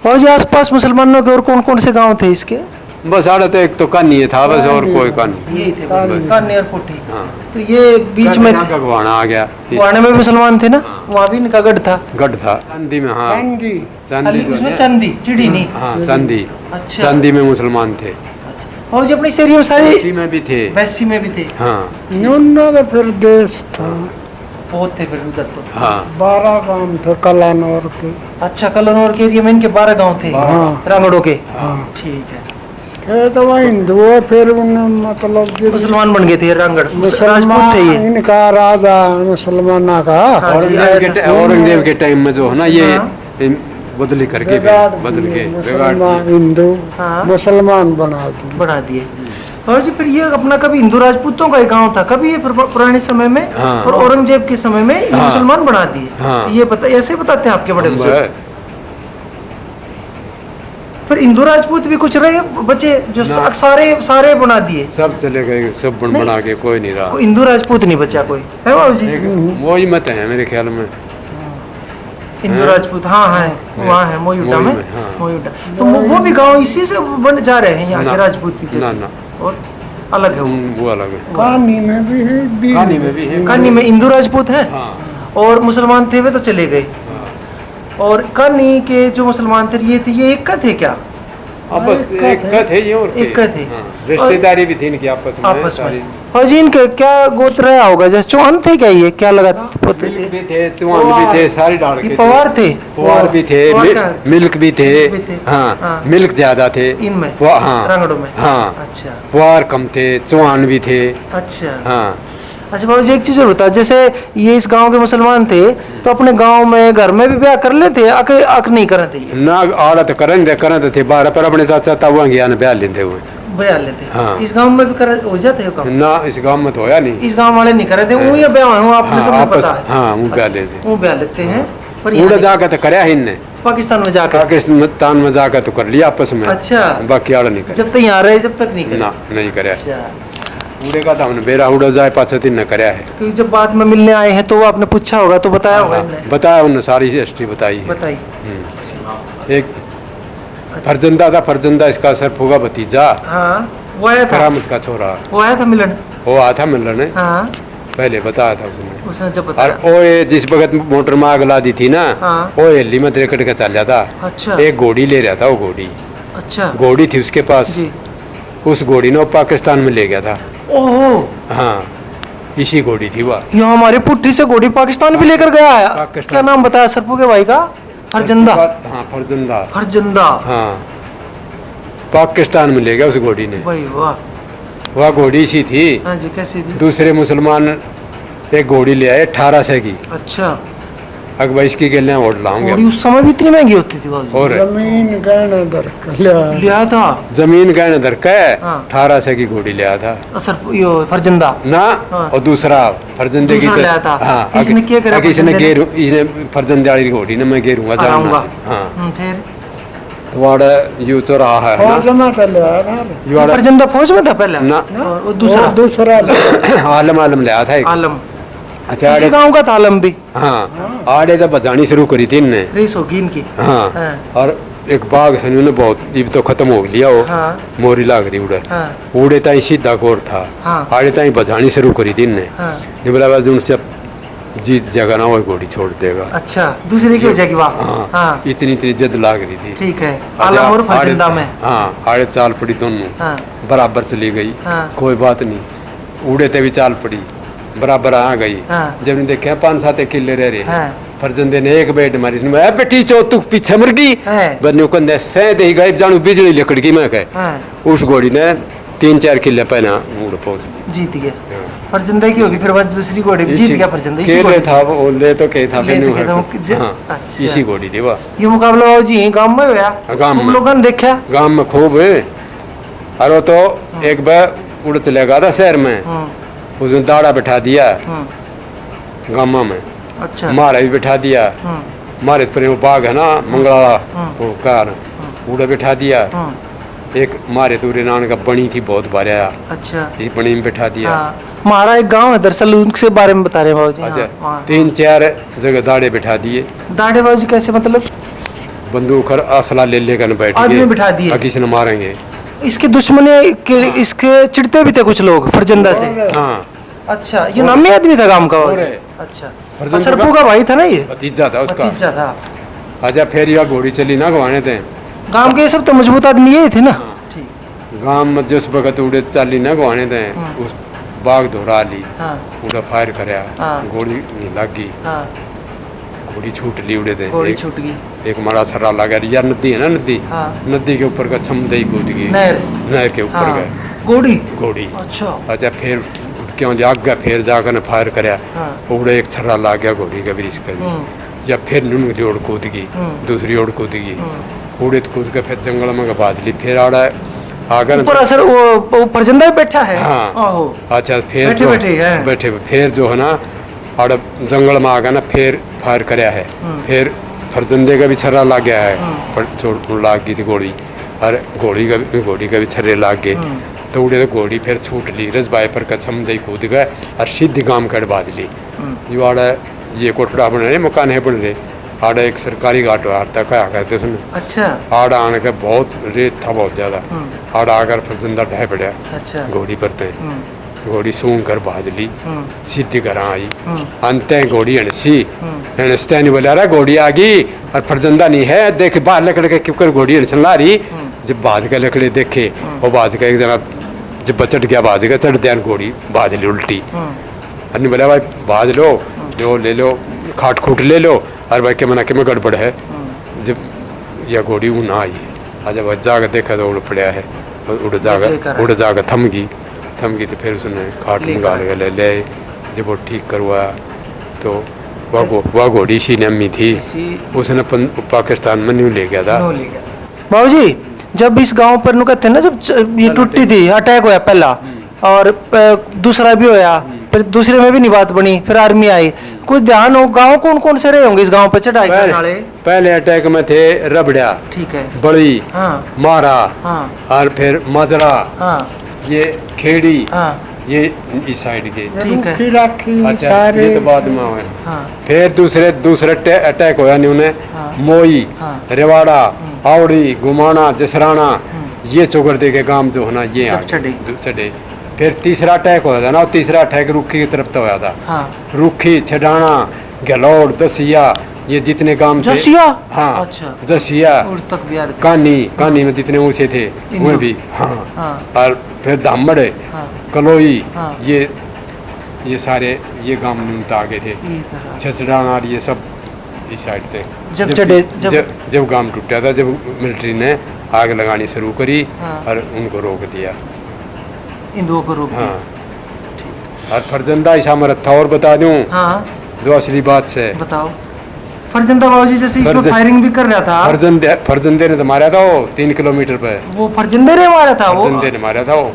और जी आसपास मुसलमानों के और कौन कौन से गांव थे इसके? बस आड़ा तो एक तो कानी था बस, और कोई कानी। यही थे बस, कान्नी और कोठी। हाँ। तो ये बीच में गगवाना आ गया, वाणे में मुसलमान थे ना, वहाँ भी इनका गढ़ था। गढ़ था चांदी में। हाँ चांदी जो उसमें है, चांदी चिड़ी नहीं। हाँ चांदी। अच्छा। चांदी में मुसलमान थे। और जी अपने इस एरिया में सारे इसी में भी थे। वैसी में भी थे। हाँ तो फिर देश था, बहुत थे फिर उधर तो। हाँ 12 गांव थे कलानौर के। अच्छा, कलनौर के एरिया में इनके 12 गांव थे हाँ। रांगड़ों के। ठीक है। थे तो वह हिंदू है, फिर उन्हें मतलब जो मुसलमान बन गए थे रांगड़, राजपूत मुसलमान थे ये। इनका राजा मुसलमाना का हाँ जी, औरंगजेब के टाइम में जो है ना, ये हाँ। बदली करके बिगाड़ बदल दिए, के मुसलमान हिंदू हाँ। मुसलमान बना दिए। बढ़ा दिए। और जी फिर ये अपना कभी हिंदू राजपूतों का एक गांव था, कभी ये पुराने समय में। हाँ। और औरंगजेब के समय में ये हाँ। मुसलमान बना दिए। हाँ। ये पता, ऐसे बताते हैं आपके बड़े बुजुर्ग। बस। फिर हिंदू राजपूत भी कुछ रहे बचे जो ना। सारे बना दिए। सब चले गए, सब बना के कोई नहीं रहा। कोई हिंदू राजपूत नहीं बचा कोई, है बाबू जी? वही मत है मेरे ख्याल में। हिंदू राजपूत हाँ है, वहाँ है मोयूटा में। हाँ। मोयूटा तो वो भी गांव इसी से बन जा रहे हैं यहाँ के ना। राजपूती से। ना ना और अलग है वो। वो अलग है। कहानी में भी है, कहानी में भी है। कानी में हिंदू राजपूत है। हाँ और मुसलमान थे वे तो चले गए। हाँ। और कानी के जो मुसलमान थे ये एक का थे क्या? अब बस एक का थे ये, और एक का थे। हाँ, रिश्तेदारी भी थी इनकी आपस में सारी। और जी इनके क्या गोत्र रहा होगा, जैसे चौहान थे क्या, ये क्या लगा पोते थे? मिल्क भी थे, चौहान भी थे, सारी डाल ये के पवार थे। पवार भी थे, पवार का- मिल्क भी थे। भी थे। हाँ हाँ। मिल्क ज्यादा थे इनमें हाँ रांगड़ों में। हाँ अच्छा पवार कम थे, चौहान भी थे। अच्छा। हाँ अच्छा बाबू जी एक चीज़ और बता, जैसे ये इस गांव के मुसलमान थे तो अपने गांव में घर में भी ब्याह कर लेते, अक नहीं करते ये? ना आड़ा तो करन थे बारह, पर अपने चाचा ताऊ गया ना ब्याह लेते हुए। ब्याह लेते। हाँ। इस गांव में भी हो जाते हैं काम? ना इस गांव में तो होया नहीं। इस गांव वाले नहीं करते, वो ये ब्याह हूँ आपने हाँ, सब आपस पता है। हाँ वो ब्याह लेते। वो ब्याह लेते हैं पर उड़ा यहाँ जाकर तो करया ही इनने, पाकिस्तान में जाकर। पाकिस्तान में जाकर तो कर लिया आपस में। अच्छा। बाकी आड़ा नहीं कर जब तक यहाँ रहे जब तक नहीं करे। ना नहीं करया। अच्छा। उड़े का था हमने बेरा उड़ा जाए पाँच दिन न करया है। क्योंकि जब बाद में मिलने आए हैं तो वो आपने पूछा होगा तो बताया होगा इनने। बताया उन्होंने, सारी हिस्ट्री बताई है। बताई। एक फरजंदा था, फरजंदा इसका सर फूगा भतीजा, हाँ वो आया था। करामत का छोरा, वो आया था मिलन। वो आया था मिलने, हाँ पहले बताया था उसने। उसने जब और बताया। वो ये जिस वक्त मोटर में आग ला दी थी ना, हाँ। वो हेली में रेकड़ के चल जाता। अच्छा। एक घोड़ी ले रहा था, वो घोड़ी अच्छा घोड़ी थी उसके पास। जी। उस घोड़ी ने वो पाकिस्तान में ले गया था। ओहो, हाँ इसी घोड़ी थी वह। ये हमारी पुट्ठी से घोड़ी पाकिस्तान भी लेकर गया है। पाकिस्तान। क्या नाम बताया सरपू के भाई का? हरजंदा। हाँ फरजंदा। हरजंदा। हाँ पाकिस्तान में ले गया उस घोड़ी ने। भाई वाह। वह घोड़ी सी थी। हाँ जी कैसी थी? दूसरे मुसलमान एक घोड़ी ले आए 1800 की। अच्छा। अकबर इसकी गले वोट लाऊंगे। घोड़ी उस समय भी इतनी महंगी होती थी बाबूजी। और जमीन गहना दर लिया था। जमीन गहने दर के हाँ। 1800 की घोड़ी ले आया था सर यो फरजंदा। ना। हाँ। और दूसरा फरजंदे की दूसरा ले आया था। हाँ इसने क्या करा इसने फरजंदे गेरू, इसने फरजंदे वाली घोड़ी ने मैं गेरूंगा आऊंगा। हाँ फिर तो वाड़ा यू तो रहा है ना। ये वाड़ा फरजंदा फौज में था पहले ना। और वो दूसरा आलम आलम ले आया था एक। आलम। अच्छा इसी गांव का था आलम भी। हाँ आड़े जब बजानी शुरू करी थी इनने। रेस होगी इनकी। हाँ हाँ। और एक बाघ से उन्होंने बहुत इब तो खत्म हो लिया वो। हाँ। मोरी लाग रही उड़े। हाँ। उड़े ताई सीधा गोर था। हाँ। आड़े ताई बजानी शुरू करी थी इनने। हाँ। निबला बाज उनसे जीत जाएगा ना वो घोड़ी छोड़ देगा। अच्छा दूसरे की हो जाएगी वाह। हाँ, हाँ इतनी इतनी जिद लाग रही थी। ठीक है। अच्छा, आलम और आड़े- फरजंदा में। हाँ आड़े चाल पड़ी दोनों। हाँ। बराबर चली गई। हाँ। कोई बात नहीं, उड़े ते भी चाल पड़ी, बराबर आ गई। हाँ। जब ने देखा 5-7 किले रह रहे। हाँ। फरजंदे ने एक बेट मारी, मैं बेटी चो तू पीछे मर गई। हाँ। बन्ने को ने सह दे गई जानू बिजली लकड़ की मैं कह। हाँ। उस घोड़ी ने 3-4 किले पहले उड़ पहुंच गई। जीत गए। फरजंदा की होगी फिर बाद दूसरी घोड़ी जीत इसी- गया फरजंदा। इसी केले घोड़ी था वो ले तो के था ले फिर तो न्यू के था, है। वो हाँ, अच्छा। इसी घोड़ी थी वह। ये मुकाबला बाबू जी यहीं गांव में हुआ। गांव खूब में। लोगों ने देखा। गांव में खूब है। और वो तो एक बार उड़ चले गया था शहर में, उसमें दाड़ा बैठा दिया गामा में। अच्छा। मारा भी बैठा दिया। मारे पर वो बाघ है ना मंगलाड़ा, वो कार उड़ा बैठा दिया। एक मारे दूरी नान का बनी थी बहुत बार आया, अच्छा। इस बनी में बैठा दिया। हाँ हमारा एक गांव है दरअसल, उनके बारे में बता रहे हैं बाबू जी। अच्छा हाँ, 3-4 जगह दाड़े बैठा दिए। दाढ़े बाबू जी कैसे मतलब? बंदूक और असला ले लेकर बैठ गए, आदमी बिठा दिए। किसी ने मारेंगे। इसके दुश्मनी इसके चिढ़ते भी थे कुछ लोग फरजंदा से। हाँ, अच्छा, ये नामी आदमी था गांव का वो? और है। अच्छा, फरजंदा सरपू का भाई था ना ये? भतीजा था उसका। भतीजा था। आजा फिर यह घोड़ी चली ना गवाने थे गांव के ये सब तो मजबूत आदमी यही थे ना? ठीक। गांव में जिस वक्त उड़े चली ना गवाने थे, उस बाग दोहरा ली, हाँ उड़ा फायर कराया, हाँ। गोली नहीं लग गई, हाँ, घोड़ी छूट ली उड़े थे। गोली एक- छूट गई। एक मारा छर्रा लगा, यार नदी है ना, नदी हाँ। नदी के ऊपर का छमदई कूद गई, नहर। नहर के ऊपर हाँ, गए गोड़ी। घोड़ी। अच्छा। अच्छा फिर क्यों जाग गया, फिर जाकर ने फायर कराया, हाँ। उड़े एक छर्रा लग गया घोड़ी का ब्रिज का। या फिर नुनगली ओर कूद गई, दूसरी ओर कूद गई, उड़े तो कूद के फिर जंगल में बाज ली, फिर आड़ा आगे ऊपर असर वो फरजंदा भी बैठा है। हाँ। आहो। अच्छा फिर बैठे जो- बैठे हैं। बैठे फिर जो है ना आड़ा जंगल में आ गया ना, फिर फायर कराया है, फिर फरजंदे का भी छर्रा लग गया है, पर चोट लग गई थी घोड़ी, और घोड़ी का भी छर्रे लग गए, तो उड़े तो घोड़ी फिर छूट ली, रजबाई पर कछम दई कूद गए और सीधी गांव कड़ बाज ली। जो आड़ा ये कोठड़ा बन रहे, मकान है बन रहे, आड़ा एक सरकारी घाट वार्ता क्या करते उसने, अच्छा। आड़ा आने का बहुत रेत था बहुत ज्यादा, आड़ा आकर फरजंदा ढह पड़ा अच्छा। घोड़ी पर ते घोड़ी सूंघ कर बाज ली, सीधी घर आई, अंत घोड़ी हंसी, हंसते नहीं बोले अरे घोड़ी आ गई और फरजंदा नहीं है, देख बाहर लकड़ के क्यों कर घोड़ी हंसन ला रही। जब बाज के लकड़े देखे, वो बाज का एक जना जब बचट गया, बाज का चढ़ दिया घोड़ी, बाज ली उल्टी। अन्य बोला भाई बाज लो, जो ले लो, खाट खूट ले लो, और भाई के मना के में गड़बड़ है। जब यह घोड़ी वो ना आई, आज जब जाकर देखा तो उड़ पड़ा है, उड़ जाकर थम गई तो फिर उसने खाट मंगा ले जब वो ठीक करवाया तो वह घोड़ी सी नमी थी, उसने पाकिस्तान में न्यू ले गया था। बाबूजी, जब इस गांव पर नु कहते हैं ना, जब ये टूटी थी, अटैक होया पहला, और दूसरा भी होया, फिर दूसरे में भी नहीं बात बनी, फिर आर्मी आई, कुछ ध्यान हो गांव कौन कौन से रहे होंगे इस गांव पे चढ़ाई करने वाले? पहले अटैक में थे रबड़ा, ठीक है, बड़ी, हाँ मारा, हाँ और फिर मजरा, हाँ ये खेड़ी, हाँ, ये इस साइड के। ठीक है। रुखी राखी अच्छा सारे ये तो बाद में हुए। हाँ फिर दूसरे अटैक होया नहीं उन्हें, हाँ। मोई, हाँ। रेवाड़ा, आवड़ी, गुमाना, जसराना, ये चौगर दे के गांव जो है ना ये जब चढ़े। फिर तीसरा अटैक होया था ना, तीसरा अटैक रुखी की तरफ तो होया था। हाँ। रुखी, छडाना, गलौड़, दसिया, ये जितने गांव थे। जसिया? हाँ अच्छा। जसिया, और तक भी यार। कानी में जितने ऊँचे थे वो भी। हाँ। हाँ। और फिर दामड़े, हाँ। कलोई, हाँ। ये सारे ये गांव न्यूनता आगे थे। इस तरह। छछड़ाना और ये सब इस साइड थे। जब गांव टूटा था, जब मिलिट्री ने आग लगानी शुरू करी, हाँ। और उनको रोक दिया। हिंदुओं को रोक दिया। हाँ। और फरजंदा ऐसा मरत था, और बता दूं हाँ जो असली बात से, बताओ। फरजंदा बाबूजी जैसे इसमें फायरिंग भी कर रहा था, फरजंदे ने तो मारा था वो 3 किलोमीटर पे। वो फरजंदे ने मारा था? वो फरजंदे ने मारा था, वो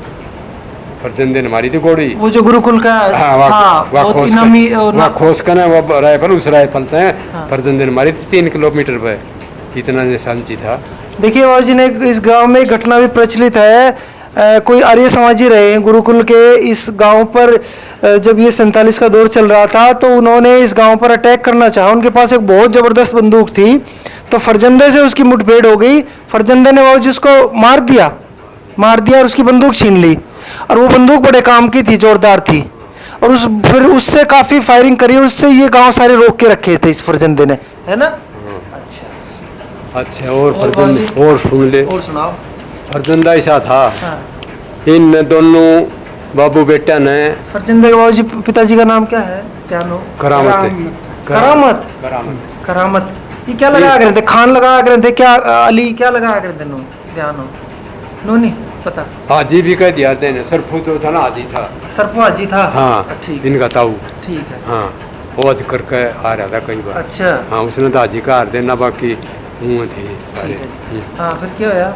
फरजंदे ने मारी थी गोली। वो जो गुरुकुल का, हाँ, बहुत इनामी वहाँ खोस कर ना वो राइफल उस राइफल थे, फरजंदे ने मारी थी 3 किलोमीटर पे, इतना निशानची था। देखिए बाबूजी ने इस गांव में एक घटना भी प्रचलित है। कोई आर्य समाजी रहे हैं गुरुकुल के इस गांव पर, जब ये 47 का दौर चल रहा था, तो उन्होंने इस गांव पर अटैक करना चाहा। उनके पास एक बहुत ज़बरदस्त बंदूक थी, तो फरजंदे से उसकी मुठभेड़ हो गई। फरजंदे ने बाबूजी उसको मार दिया और उसकी बंदूक छीन ली, और वो बंदूक बड़े काम की थी, जोरदार थी, और फिर उससे काफ़ी फायरिंग करी, उससे ये गाँव सारे रोक के रखे थे इस फरजंदे ने, है ना? अच्छा और फरजंदे और सुन ले, और सुनाओ। फरजंदा ऐसा था। हाँ। इन दोनों बाबू बेटा ने, फरजंदे के बाबूजी पिताजी का नाम क्या है? ध्यान हो। करामत। करामत। ये क्या लगा कर थे? खान लगा कर थे क्या? अली क्या लगा कर थे? ध्यान हो। नो नहीं पता। हाजी भी कह दिया थे, सरफू तो था ना, हाजी था। सरफू हाजी था। हाँ ठीक। इनका ताऊ। ठीक है। हाँ वो आज करके आ रहा था कई बार। अच्छा। हाँ उसने तो हाजी का हार देना, बाकी मुँह थे सारे। हाँ फिर क्या होया?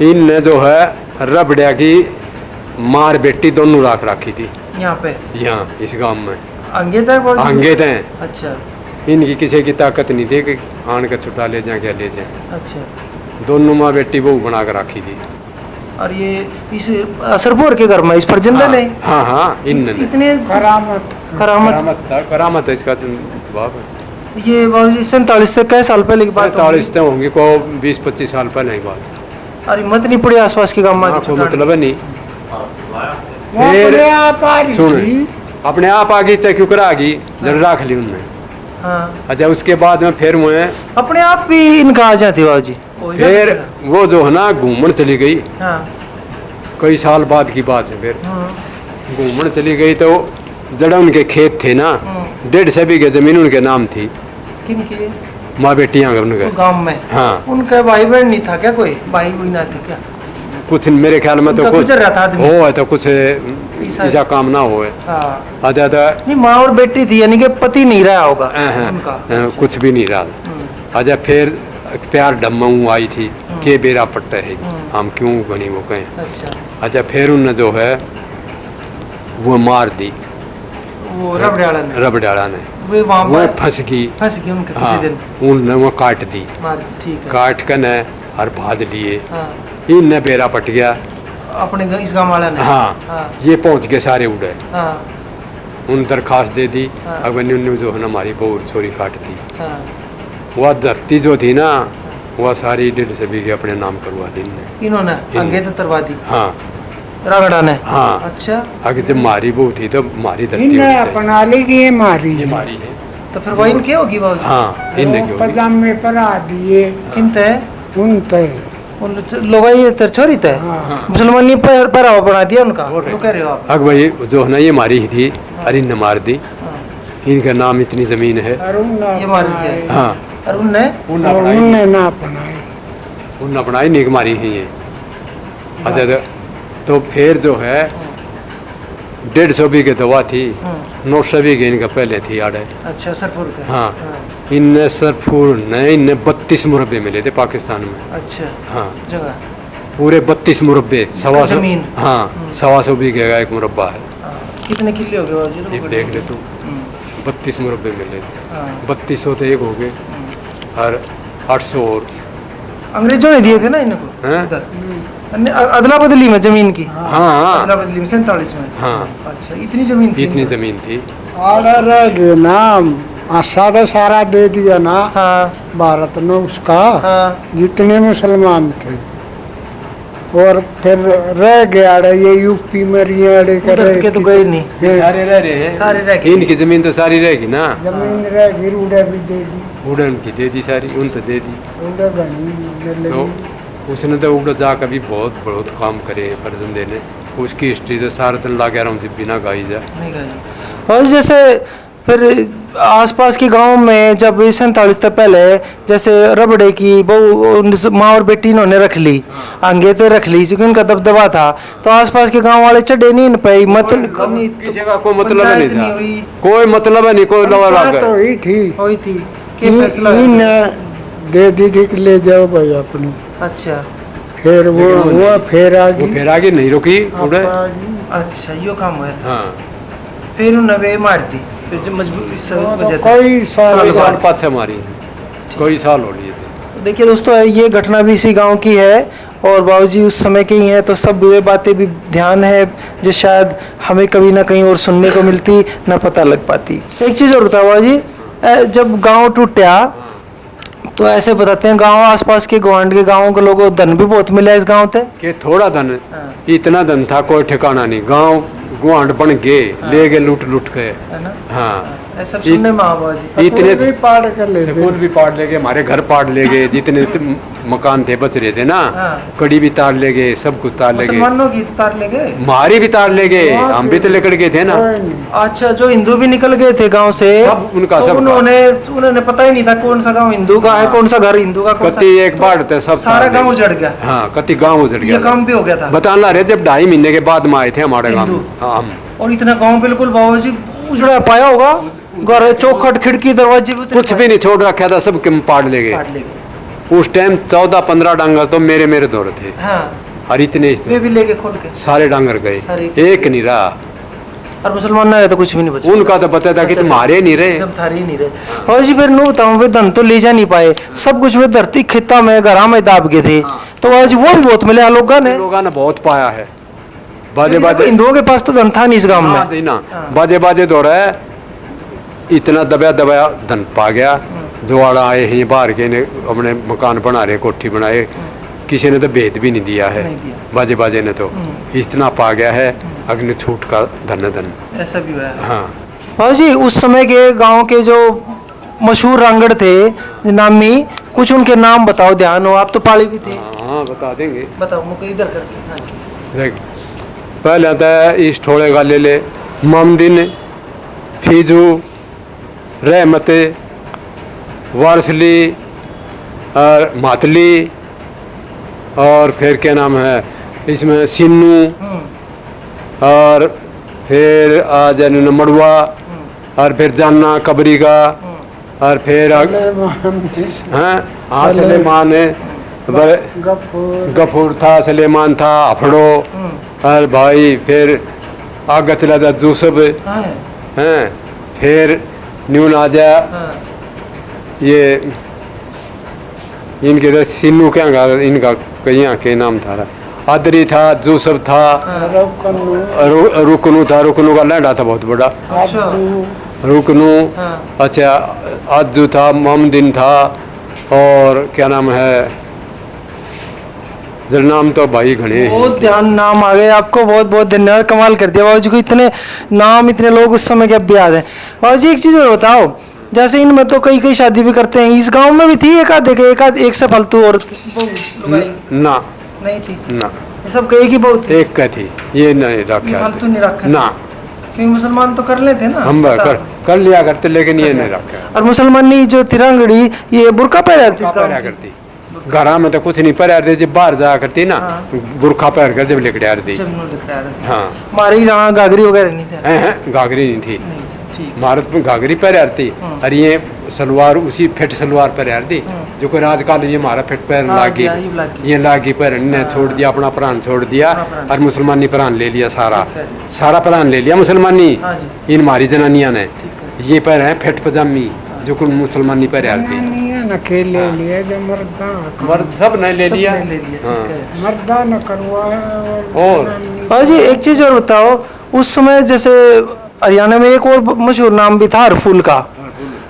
इनने जो है रबड़िया की मार बेटी दोनों राख रखी थी यहाँ पे, यहाँ इस गांव में। आगे तक आगे थे। अच्छा। इनकी किसी की ताकत नहीं थी कि आन के छुटा ले जाए क्या ले जाए। अच्छा। दोनों माँ बेटी बहू बना कर रखी थी। और ये इस सरफोर के घर में इस फरजंदे ने? हाँ हाँ इनने इतने करामत करामत करामत था, करामत है इसका बाप। ये बाबू जी 47 से कई साल पहले की बात होगी? 47 तो होंगी को 20-25 साल पहले की बात। और हिम्मत नहीं पड़ी आसपास के गांव में हाँ, आके कोई छुड़ाने मतलब है नहीं। वो अपने आप आ रही सुन थी। अपने आप आ गई तो क्यों करा गई जड़ रख ली उनने। हाँ अच्छा उसके बाद में फिर मैं अपने आप भी इनका आ जाती बाबू जी? फिर वो जो है ना घूमन चली गई। हाँ कई साल बाद की बात है। फिर हाँ घूमन चली गई तो जड़ा उनके खेत थे ना 1.5 बीघे जमीन उनके नाम थी। किन की? माँ बेटियाँ उनके। गांव में? हाँ उनका भाई बहन नहीं था क्या? कोई भाई हुई ना थे क्या? कुछ मेरे ख्याल में तो उनका कुछ गुजर रहा था आदमी। हो है तो कुछ ऐसा काम ना हो। हाँ अच्छा तो नहीं माँ और बेटी थी यानी कि पति नहीं रहा होगा उनका? कुछ भी नहीं रहा। अच्छा फिर प्यार डम्मू आई थी के बेरा पट्टा है हम क्यों बनी वो कहें। अच्छा अच्छा फिर उनने जो है वो मार दी वो रबड़ियाला ने? रबड़ाड़ा ने वे वहाँ वो पर फंस गई। फंस गई उनके हाँ किसी दिन? उनने वो काट दी। मार ठीक है। काट कर न और भाज लिए। हाँ इनने बेरा पट गया। अपने इस गाँव वाला ने? हाँ हाँ ये पहुंच गए सारे उड़े। हाँ उन दरखास्त दे दी। हाँ। अगर उन्होंने जो है ना हमारी बहू छोरी काट दी। हाँ वह धरती जो थी ना वह सारी 1.5 बीघे अपने नाम करवा दी इनने। इन्होंने अंगे तो तरवा दी हाँ रगड़ा ने? हाँ। अच्छा अगर जब मारी बहू थी तो मारी धरती इन्हें होनी चाहिए। अपना लेगी ये मारी है। मारी है। तो फिर वही इनके होगी बाबू जी? हाँ इनने वो क्यों नहीं? पजामे पर आ दिए किन थे? उन ते उन लोग ये तरछोरी थे? हाँ। मुसलमान ने पहरावा बना दिया उनका? वो कह रहे हो आप? अग भाई जो है ना ये मारी ही थी और इनने मार दी। हाँ। इनका नाम इतनी जमीन है। अरुण ये मार दिया? हाँ और उनने? उनने ना अपनाए। उन अपनाई नहीं मारी है ये। अच्छा तो फिर जो है 150 बीघे दवा थी 900 बीघे इनका पहले थी आड़े। अच्छा सरपुर के? हाँ इनने सरफुर ने इनने 32 मुरब्बे मिले थे पाकिस्तान में। अच्छा हाँ जगह? पूरे 32 मुरब्बे 125 जमीन? हाँ 125 बीघे का एक मुरब्बा है। हाँ। कितने किले हो गए बाबू जी? तो ये वो देख ले तू हम्म, 32 मुरब्बे मिले थे। हाँ। 3200 तो एक हो गए और 800 और अंग्रेजों ने दिए थे ना इनको हैं? इधर? अदला बदली में जमीन की? हाँ अदला बदली में 47 में? हाँ अच्छा इतनी जमीन थी इतनी इनको? जमीन थी। और रह गए ना सारा सारा दे दिया ना हाँ भारत ने उसका हाँ जितने मुसलमान थे। और फिर रह गया ये यूपी में रियाड़े उधर के तो गए नहीं? सारे रह रहे हैं। सारे रह गए? इनकी जमीन तो सारी रहेगी ना। जमीन रह गई रूढ़े भी दे दी उड़न की दे दी सारी उन तो दे दी। रूढ़े बनी सो उसने तो उड़ जा कभी बहुत बहुत काम करे फरजंदे ने। उसकी हिस्ट्री तो सारा दिन ला रहा हूँ बिना गाई जा। नहीं गए। और जैसे फिर आसपास के गांव में जब 47 तक पहले जैसे रबड़े की बहू माँ और बेटी इन्होंने रख ली आगे तो रख ली क्योंकि उनका दबदबा था तो आसपास के गांव वाले चढ़े नहीं इन पे मत किसी का कोई मतलब नहीं था। हुई कोई मतलब नहीं कोई लवा बात लगा। तो हुई थी हुई थी कि फैसला हुआ? इन दे दी थी कि ले जाओ भाई अपनी। अच्छा फिर वो फिर आ वो गई फिर आगे नहीं रुकी उड़े। आ गई। अच्छा यो काम हुआ था। हाँ फिर उन्हें वे मार दी फिर जो मजबूरी इस वजह से। कोई साल कोई साल बाद। पाछे मारी कोई साल हो लिए थे। देखिए दोस्तों ये घटना भी इसी गांव की है और बाबूजी उस समय के ही हैं तो सब वे बातें भी ध्यान है जो शायद हमें कभी ना कहीं और सुनने को मिलती ना पता लग पाती। एक चीज़ और बताओ बाबूजी जब गांव टूटा तो ऐसे बताते हैं गांव आसपास के गवांड के गांवों के लोगों को धन भी बहुत मिला इस गांव से? कि थोड़ा धन हाँ। इतना धन था कोई ठिकाना नहीं। गांव गुआंड बन गए ले गए लूट लूट के। है ना? हाँ ऐसा सुनने में बाबूजी इतने भी पाड़ कर ले स्कूल भी पाड़ ले गए हमारे घर पाड़ ले गए जितने मकान थे बच रहे थे ना हाँ। कड़ी भी तार ले गए सब कुछ तार ले गए। मुसलमानों की तार ले गए? मारी भी तार ले गए हम भी तो लेकर गए थे ना। अच्छा जो हिंदू भी निकल गए थे गांव से सब उनका तो सबका। उन्होंने पता ही नहीं था कौन सा गांव हिंदू का है कौन सा घर हिंदू का कौन सा कति एक बार तो सब सारा तार ले गांव गए। उजड़ गया। हाँ कति गांव उजड़ ये गया काम भी हो गया था बताना रहे जब 2.5 महीने के बाद में आए थे हमारे गांव में। हिंदू? हाँ हम और इतना गांव बिल्कुल बाबूजी उजड़ा पाया होगा घर चौखट खिड़की दरवाजे भी उतने कुछ भी नहीं छोड़ रखा था सब के पाड़ ले गए। काट ले गए। उस टाइम 14-15 डांगर तो मेरे दौर थे हाँ और इतने वे भी लेके खोल के सारे डांगर सारे गए एक नहीं रहा। और मुसलमान ना रहे तो कुछ भी नहीं बचा। उनका तो पता था कि तुम्हारे नहीं रहे। जब थारे ही नहीं रहे और जी फिर नो बताऊं वे धन तो ले जा नहीं पाए सब कुछ वे धरती खिता में घरा में दाब गए थे तो आज वो भी बहुत मिले लोगों ने। लोगों ने बहुत पाया है। बाजे बाजे हिंदुओं के पास तो धन था नहीं इस गांव हाँ, में। देना बाजे बाजे दौड़ा है इतना दबाया दबाया धन पा गया। जो आड़ा आए हैं बाहर के ने अपने मकान बना रहे, कोठी बनाए, किसी ने तो भेद भी नहीं दिया है, नहीं दिया। बाजे बाजे ने तो इतना पा गया है, अग्नि छूट का धन धन। ऐसा भी हुआ है। हाँ बाबू जी, उस समय के गांव के जो मशहूर रांगड़ थे नामी, कुछ उनके नाम बताओ, ध्यान हो, आप तो पाली भी थे। हाँ बता देंगे। बताओ मुझे इधर करके। हाँ जी। देख पहले आता है इस ठोड़े का ले ले, ममदिन, फीजू, रहमत, वारसली और मातली, और फिर क्या नाम है इसमें सिन्नू, और फिर आ जाने मड़ुआ, और फिर जानना कबरी का, और फिर हाँ सलेमान है, गफूर था, सलेमान था, अफड़ो, और भाई फिर आगे चला जा जूसफ हाँ। हैं, फिर न्यून आ जा हाँ। ये इनके तो सिन्नू क्या इनका कहीं के नाम था, आदरी था, जूसफ था, रुकनू था, रुकनू का लैंडा था बहुत बड़ा, अच्छा। रुकनू। हाँ। अच्छा आजू था, मोमदिन था, और क्या नाम है जर नाम तो भाई घने हैं। बहुत ध्यान नाम आ गए आपको, बहुत बहुत धन्यवाद, कमाल कर दिया बाबू जी को, इतने नाम इतने लोग उस समय के अब भी याद है। बाबू जी एक चीज़ और बताओ, जैसे इनमें तो कई कई शादी भी करते हैं, इस गांव में भी थी एक आध एक से फालतू और ना नहीं थी? ना ये सब कई की बहुत थी, एक का थी, ये नहीं ये रखा फालतू नहीं रखा ना, क्योंकि मुसलमान तो कर लेते ना। हम कर लिया करते, लेकिन ये नहीं रखा। और मुसलमानी जो तिरंगड़ी ये बुरका पहन जाती पहरा करती घरा में तो कुछ नहीं पहरा करती, जब बाहर जाया करती ना बुरखा पहन कर जब लिकड़ा दी। हाँ हमारी यहाँ गागरी वगैरह नहीं थे। घाघरी नहीं थी, ठीक। भारत में घाघरी पहन थी, और ये सलवार उसी फिट सलवार पहन थी, जो कोई राजकाल ये हमारा फिट पहन लागी, ये लागी पहन ने छोड़ दिया, अपना प्राण छोड़ दिया, और मुसलमानी प्राण ले लिया, सारा प्राण ले लिया मुसलमानी। इन हमारी जनानिया ने ये पहन है फिट पजामी, जो कोई मुसलमानी पहन थी, अकेले लिए जो मर्दा मर्द सब ने ले लिया। मर्दा न करवाया। और जी एक चीज और बताओ, उस समय जैसे हरियाणा में एक और मशहूर नाम भी था हरफूल का,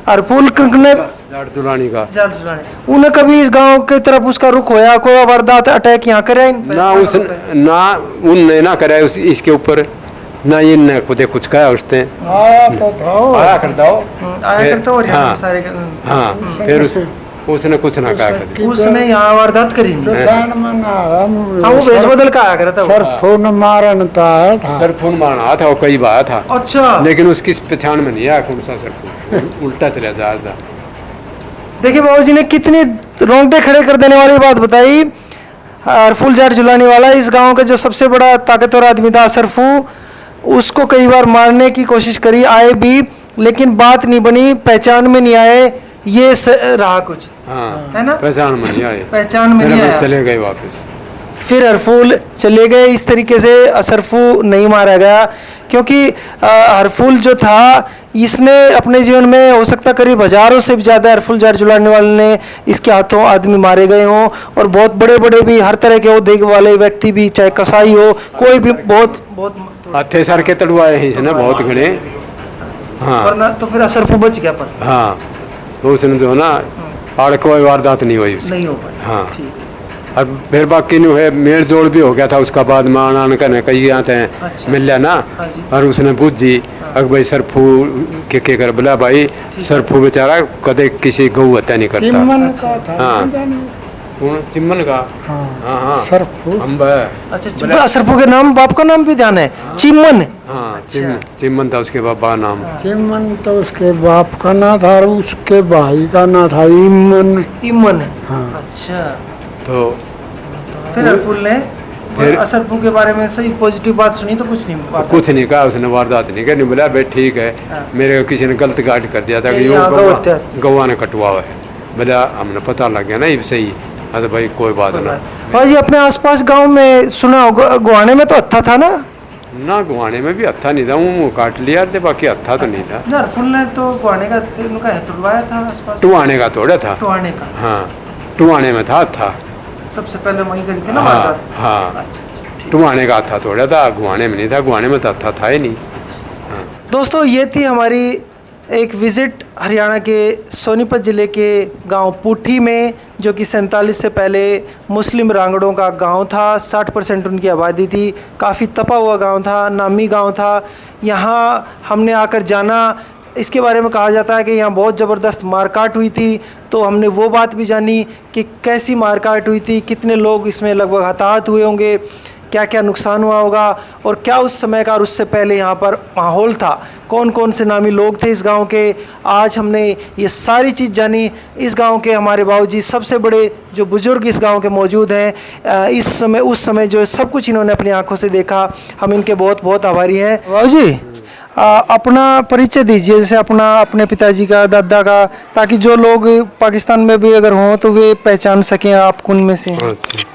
हरफूल ने जाट जुलानी का, उन्हें कभी इस गांव की तरफ उसका रुख होया, कोई वारदात अटैक यहाँ करे ना उनने ना कराया इसके ऊपर, ना इनने खुदे कुछ कहा उसने आया करता हो। हाँ, हाँ फिर उसने कुछ ना कहा कभी, उसने यहाँ वारदात करी नहीं। हाँ वो भेष बदल का आया करता था, सरफून मारन था, सरफून मारना था, वो कई बार था। अच्छा, लेकिन उसकी पहचान में नहीं आया कौन सा सरफून, उल्टा चला जा रहा। देखिए बाबू जी ने कितनी रोंगटे खड़े कर देने वाली बात बताई। हरफूल जार जुलाने वाला इस गांव का जो सबसे बड़ा ताकतवर आदमी था सरफू, उसको कई बार मारने की कोशिश करी, आए भी, लेकिन बात नहीं बनी, पहचान में नहीं आए, ये रहा कुछ। हाँ है ना, पहचान में नहीं आए, पहचान में नहीं आया, चले गए वापस। फिर हरफूल चले गए। इस तरीके से सरफू नहीं मारा गया, क्योंकि हरफूल जो था इसने अपने जीवन में हो सकता करीब हजारों से भी ज़्यादा हरफूल जार जुलाने वाले ने इसके हाथों आदमी मारे गए हों, और बहुत बड़े बड़े भी हर तरह के ओहदे वाले व्यक्ति भी, चाहे कसाई हो कोई भी, बहुत बहुत हथे सर के तड़वाए हैं ना बहुत घने। हाँ वरना तो फिर सरफू बच गया, पर हाँ तो उसने जो है ना आड़ कोई वारदात नहीं हुई उसकी। नहीं हो पाई। हाँ ठीक है। और फिर बाकी न्यू है मेल जोड़ भी हो गया था उसका बाद में, आना करने कई आते हैं अच्छा। मिल लिया ना। हाँ जी। और उसने बूझी अगर भाई सरफू के कर बोला भाई सरफू बेचारा कदे किसी गऊ हत्या नहीं करता। चिमन का था। हाँ चिमन का। हाँ हाँ हाँ सरफू। अम्ब। अच्छा, सरफू के नाम बाप का नाम भी ध्यान है, चिमन। हाँ चिमन था उसके बाबा नाम। चिमन तो उसके बाप का ना था, उसके भाई का ना था, इमन। इमन। हाँ। अच्छा, तो फिर हरफूल ने फिर सरफू के बारे में सही पॉजिटिव बात सुनी तो कुछ नहीं, कुछ नहीं कहा उसने, वारदात नहीं कहा, नहीं बोला भाई ठीक है मेरे को किसी ने गलत गाइड कर दिया था कि गौवा ने कटवा है, बोला हमने पता लग गया ना ये सही। अरे भाई कोई बात ना। हाँ जी, अपने आसपास गांव में सुना होगा गुआने में तो हत्था था ना? ना गुआने में भी हत्था नहीं था, वो काट लिया थे, बाकी हत्था तो नहीं था। हरफूल ने तो गुआने का उनका है तुड़वाया था आसपास। टुआने का थोड़ा था। टुआने का। हाँ टुआने में था हत्था, सबसे पहले वहीं करी थी ना हाँ वारदात। हाँ टुआने का हत्था थोड़ा था, गुआने में नहीं था, गुआने में तो हत्था था ही नहीं। दोस्तों ये थी हमारी एक विज़िट हरियाणा के सोनीपत ज़िले के गांव पुठी में, जो कि 47 से पहले मुस्लिम रांगड़ों का गांव था। 60% उनकी आबादी थी। काफ़ी तपा हुआ गांव था, नामी गांव था। यहाँ हमने आकर जाना, इसके बारे में कहा जाता है कि यहाँ बहुत ज़बरदस्त मारकाट हुई थी। तो हमने वो बात भी जानी कि कैसी मारकाट हुई थी, कितने लोग इसमें लगभग हताहत हुए होंगे, क्या क्या नुकसान हुआ होगा, और क्या उस समय का और उससे पहले यहाँ पर माहौल था, कौन कौन से नामी लोग थे इस गांव के। आज हमने ये सारी चीज़ जानी। इस गांव के हमारे बाबूजी सबसे बड़े जो बुज़ुर्ग इस गांव के मौजूद हैं, इस समय उस समय जो सब कुछ इन्होंने अपनी आंखों से देखा, हम इनके बहुत बहुत आभारी हैं। बाबूजी अपना परिचय दीजिए, जैसे अपने पिताजी का, दादा का, ताकि जो लोग पाकिस्तान में भी अगर हों तो वे पहचान सकें आप कौन में से हैं। अच्छा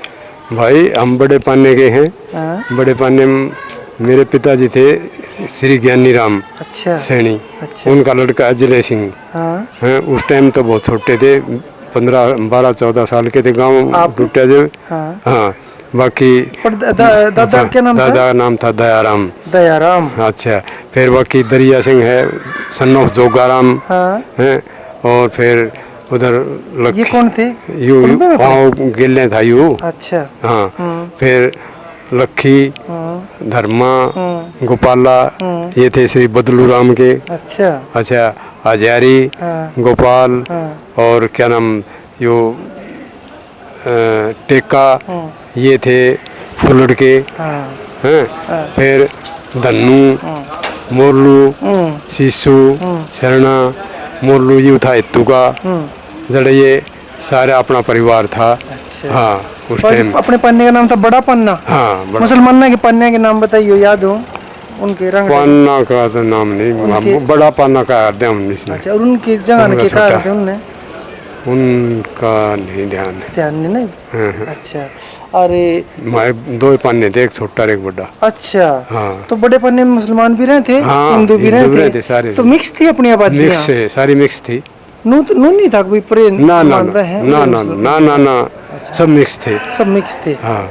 भाई, हम बड़े पाने के हैं। हाँ। बड़े पाने में मेरे पिताजी थे श्री ज्ञानी राम अच्छा सैनी। अच्छा। उनका लड़का अजय सिंह हाँ हैं। उस टाइम तो बहुत छोटे थे, 15-12-14 साल के थे। गांव टूटा जो। हाँ। हाँ, बाकी पर दादा क्या नाम था? दादा का नाम था दयाराम। दयाराम। अच्छा, फिर बाकी दरिया सिंह है, सन ऑफ जोगाराम हाँ। हैं। और फिर उधर ये कौन थे? यू गिले था यू। अच्छा। हाँ, फिर लखी, धर्मा, गोपाला, ये थे श्री बदलू राम के। अच्छा। अच्छा, हजारी, हाँ। गोपाल, और क्या नाम यो टेका, ये थे फुलड़ के हाँ। हैं। फिर धन्नू, मोरलू, सीसू, शरणा, मोरलू यू था इत्तू का। जड़ ये सारा अपना परिवार था। अच्छा। हाँ, उस पर टाइम। अपने पन्ने का नाम था बड़ा पन्ना। हाँ, बड़ा मुसलमाना के पन्ने के नाम बताइए, याद हो उनके रंग? पान्ना का तो नाम नहीं, बड़ा पान्ना का ध्यान नहीं। अच्छा, और उनके जगह उनका के छोटा। कार थे उनने? उनका नहीं ध्यान है। ध्यान नहीं। हाँ। अच्छा। अरे मैं 2 पान्ने थे, एक छोटा और एक बड़ा। अच्छा। हाँ। तो बड़े पन्ने में मुसलमान भी रहे थे, हाँ, हिंदू भी हिंदू रहे रहे थे, थे, सारे तो मिक्स थी अपनी आबादी मिक्स यहाँ? है, सारी मिक्स थी। नू नहीं था कोई प्रेम ना ना मान रहे हैं? ना ना ना ना ना, सब मिक्स थे। सब मिक्स थे। हाँ।